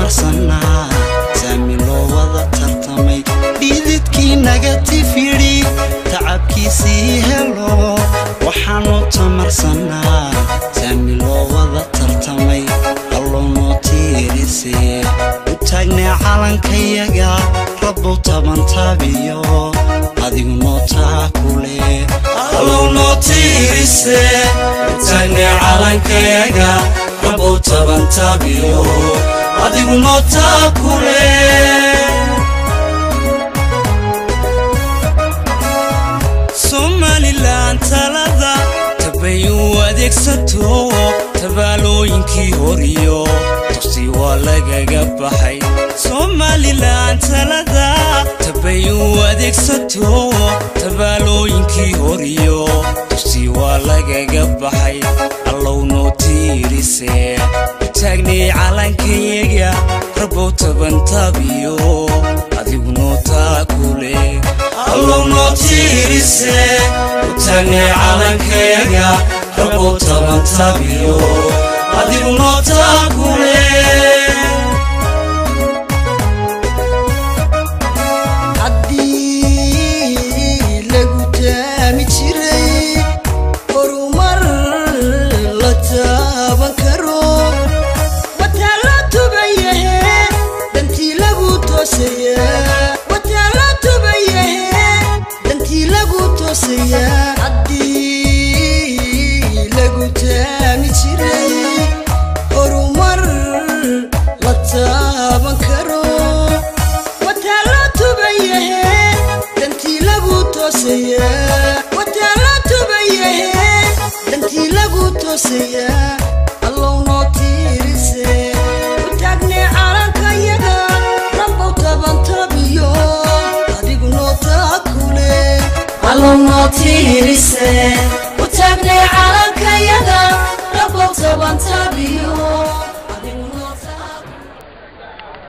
tamarsanna saami loo wada tartamay dhididkii naga tifiri tacabkiisii helo waxaanu tamarsanna saami loo wada tartamay allow noo tiirisee u taagnay calankayaga rabbow tabantaabiyo adigu noo taakule allow noo tiirisee u taagnay calankayaga rabbow tabantaabiyo adigu noo taakule Somaliland talada tabayu adeegsato tabaalooyinkii horiyo tusi waa lagaga baxay Somaliland talada tabayu adeegsato tabaalooyinkii horiyo tusi waa lagaga baxay allow noo tiirisee taagnay calankayaga rabbow tabantaabiyo adigu noo taakule allow noo tiirisee taagnay calankayaga rabbow tabantaabiyo adigu noo taakule haddii lagu taami jiray horumar la taaban karo wataa la tubayahe dantii lagu toosaya wataa la tubayahe dantii lagu toosaya haddii lagu taami jiray horumar la taaban karo wataa la tubayahe dantii lagu toosaya wataa la tubayahe dantii lagu toosaya allow noo tiirisee u taagnay calankayaga rabbow tabantaabiyo adigu noo taakule allow noo tiirisee u taagnay calankayaga rabbow tabantaabiyo